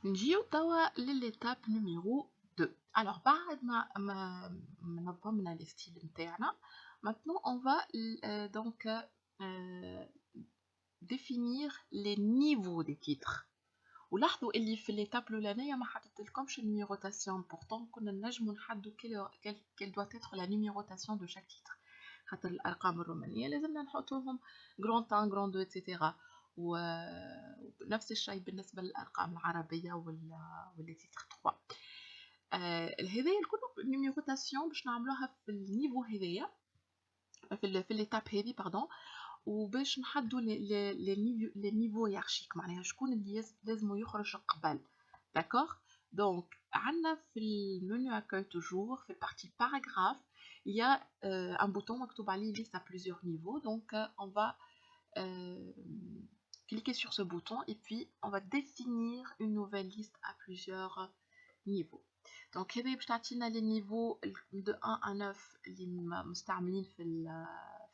نجيو توا للإيتاب نيميرو 2. Alors بعد ما نظمنا لي ستيل نتاعنا maintenant on va donc définir les niveaux des titres. ولاحظوا اللي في l'étape الأولانية ما حطيتلكمش numérotation pourtant كنا نجمو نحددو quelle doit être la numérotation de chaque titre. خاطر الأرقام الرومانية لازمنا نحطوهم grand 1 grand 2 etc. ونفس الشيء بالنسبة للأرقام العربية واللي تيتر 3. هذايا الكل نيميروتاسيون باش نعملوها في النيفو هذايا في الإيتاب هذه باردون، وباش نحددو لي نيفو هيرارشيك معناها شكون اللي لازمو يخرج قبل. داكوغ دونك عندنا في المنيو اكاي توجور في البارتي باراغراف il y a un bouton مكتوب عليه liste à plusieurs niveaux, donc on va cliquer sur ce bouton et puis on va définir une nouvelle liste à plusieurs niveaux. Donc هذا باش تعطينا les niveaux de 1 à 9 اللي مستعملين في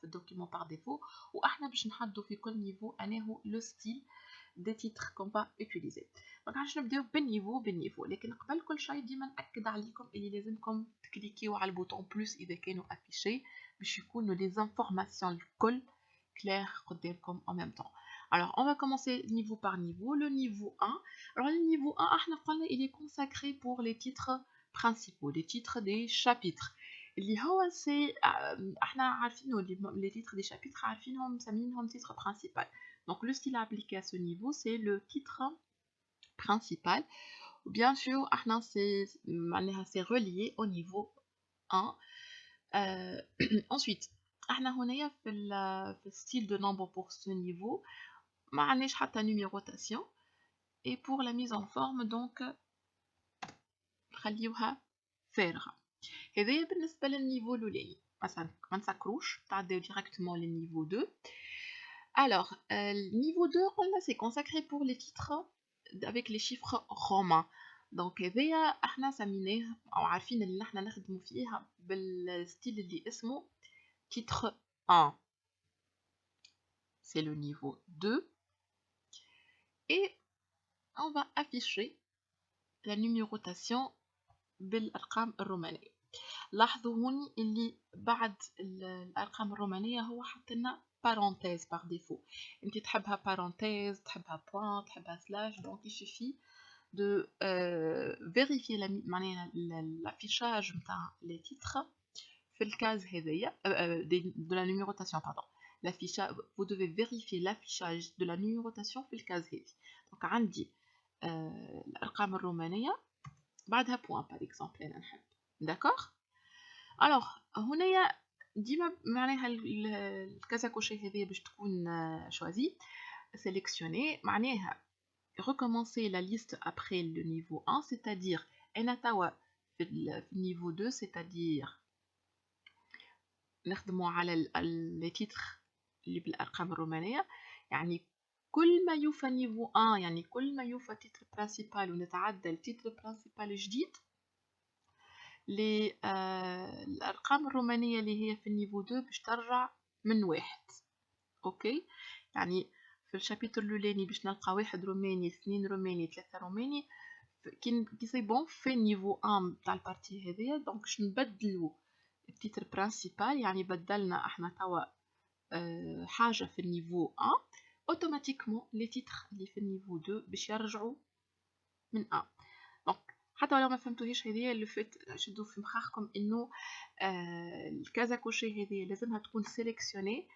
الدوكيمون par défaut، واحنا باش نحددوا في كل نيفو انه لو ستيل دي تيتر كون با utiliser. دونك علاش نبداو بالنيفو، لكن قبل كل شيء ديما ناكد عليكم اللي لازمكم تكليكيو على البوطون بلس اذا كانوا افيشي باش يكونوا لي زانفورماسيون الكل clair قدامكم en même temps. Alors, on va commencer niveau par niveau. Le niveau 1. Alors, le niveau 1, il est consacré pour les titres principaux, les titres des chapitres. اللي هو سي احنا عارفينه les titres des chapitres عارفينهم مسمينهم titre principal. Donc, le style appliqué à ce niveau, c'est le titre principal. Bien sûr, احنا c'est relié au niveau 1. Ensuite, احنا هنايا في style de nombre pour ce niveau ما عندناش حتى numérotation. Et pour la mise en forme donc نخليوها فارغة. هذايا بالنسبة للنيفو الأولاني. مثلا ما نسكروش تعديو directement للنيفو 2. Alors, le niveau 2 c'est consacré pour les titres avec les chiffres romains. Donc هذايا احنا سميناه او عارفين اللي احنا نخدمو فيها بالستيل اللي اسمه titre 1. C'est le niveau 2. Et on va afficher la numérotation بالأرقام الرومانية. لاحظوا هوني اللي بعد الأرقام الرومانية هو حط لنا parenthèse par défaut. انت تحبها parenthèse، تحبها point، تحبها slash، donc il suffit de vérifier l'affichage نتاع les titres في الكاز هذيا de la numérotation pardon. L'affichage, vous devez vérifier l'affichage de la numérotation في الكاز هذه. donc عندي الأرقام الرومانية بعدها point par exemple أنا نحب. d'accord. alors هنايا ديما معناها الكازا كوشي هذه باش تكون choisie sélectionnée معناها recommencer la liste après le niveau 1, c'est-à-dire أنا توا في niveau 2 c'est-à-dire نخدموا على les titres اللي بالأرقام الرومانية، يعني كل ما يوفى نيفو 1 يعني كل ما يوفى تيتر برانسيبال ونتعدى التيتر برانسيبال جديد الأرقام الرومانية اللي هي في النيفو 2 باش ترجع من 1. اوكي، يعني في الشابيتر الأولاني باش نلقى 1 روماني 2 روماني 3 روماني، كي سي بون في النيفو 1 تاع البارتي هذيا دونك باش نبدلو التيتر برانسيبال، يعني بدلنا احنا توا حاجة في النيفو 1 اوتوماتيكمون لي تيتر اللي في النيفو 2 باش يرجعوا من 1. دونك حتى لو ما فهمتوهاش هذه اللي فات شدوا في مخاخكم انه الكازا كوشي هذه لازمها تكون سيليكسيوني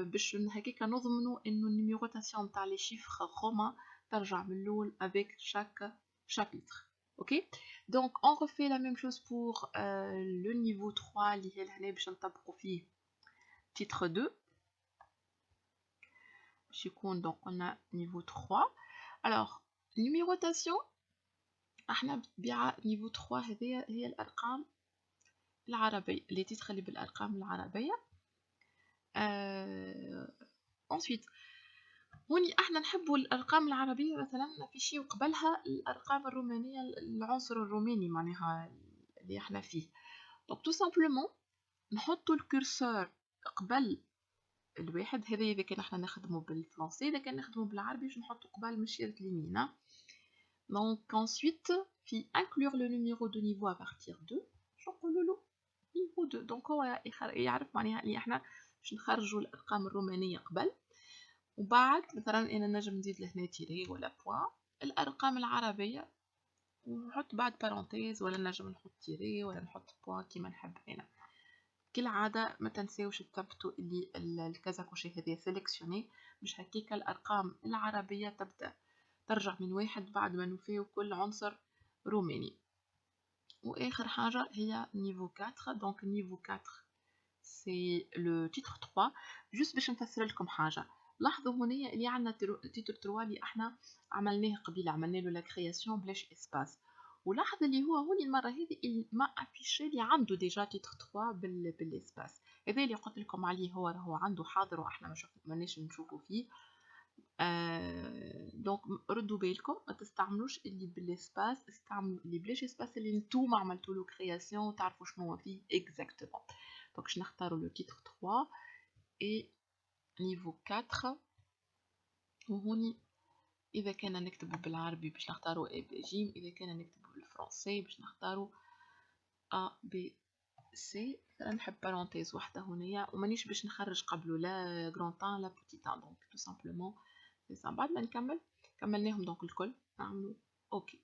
باش هكاك نضمنوا انه النيميروتاسيون نتاع لي شيفر رومان ترجع من الاول avec chaque chapitre. ok, donc on refait la même chose pour le niveau 3 اللي هي لهنا باش نطبقوا فيه titre 2 باش يكون donc on a niveau 3. alors numérotation احنا بالطبيعه niveau 3 هذه هي الارقام العربيه اللي تيتر اللي بالارقام العربيه. ensuite هوني احنا نحبوا الارقام العربيه مثلا نفيشيو قبلها الارقام الرومانيه العنصر الروماني معناها اللي احنا فيه. دونك تو سامبلومون نحطوا الكورسور قبل الواحد هذا اذا كان احنا نخدموا بالفرنسي، اذا كان نخدموا بالعربي باش نحطوا قبل مشيره اليمين. Donc ensuite, في inclure le numéro de niveau à partir de شو نقولوا له niveau 2. donc هو يعرف معناها اللي احنا باش نخرجوا الارقام الرومانيه قبل، وبعد مثلا انا نجم نزيد لهنا تيري ولا بوان الارقام العربيه ونحط بعد بارونتيز، ولا نجم نحط تيري ولا نحط بوان كيما نحب انا. كالعاده ما تنساوش تثبتوا اللي الكذا كوشي هذه سيليكسيوني، مش هكيك الارقام العربيه تبدا ترجع من واحد بعد ما نوفيو كل عنصر روماني. واخر حاجه هي نيفو 4. دونك نيفو 4 سي لو تيتر 3. جوست باش نفسر لكم حاجه، لاحظوا هنا اللي عندنا تيتر 3 اللي احنا عملناه قبيله، عملنا له لا كرياسيون بلاش اسباس، ولاحظ اللي هو هوني المره هذه ما افيشي اللي عنده ديجا تيتر 3 بالاسباس. هذا اللي قلت لكم عليه، هو عنده حاضر واحنا ماناش نشوفوا فيه. دونك ردوا بالكم ما تستعملوش اللي بالاسباس، استعملوا اللي بلاش اسباس اللي نتوما عملتوا له كرياسيون وتعرفوا شنو هو فيه اكزاكتومون. دونك باش نختاروا لو تيتر 3 اي نيفو 4. وهوني اذا كان نكتبوا بالعربي باش نختاروا اي بي جيم، اذا كان نكتبوا بالفرنسي باش نختاروا ا بي سي. نحب بارونتيز وحده هنايا ومانيش باش نخرج قبله لا غران لا بوتي دونك تو سامبلومون سي سا. بعد ما نكمل كملناهم دونك الكل نعملوا اوكي.